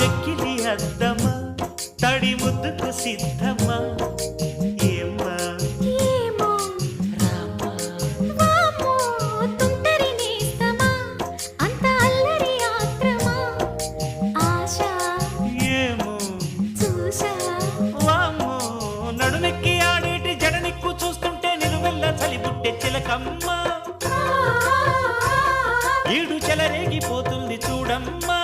చెక్కిలి అద్దమా తడి ముద్దుకు సిద్ధమా ఏమ్మా ఏమో రామా వామో తుంటరి నేస్తమా అంత అల్లరి ఆత్రమా ఆశ ఏమో చూసా వామ్మో నడుమెక్కి ఆడేటి జడనిక్కు చూస్తుంటే నిలువెల్ల చలిబుట్టే చిలకమ్మ ఈడు చెలరేగిపోతుంది చూడమ్మా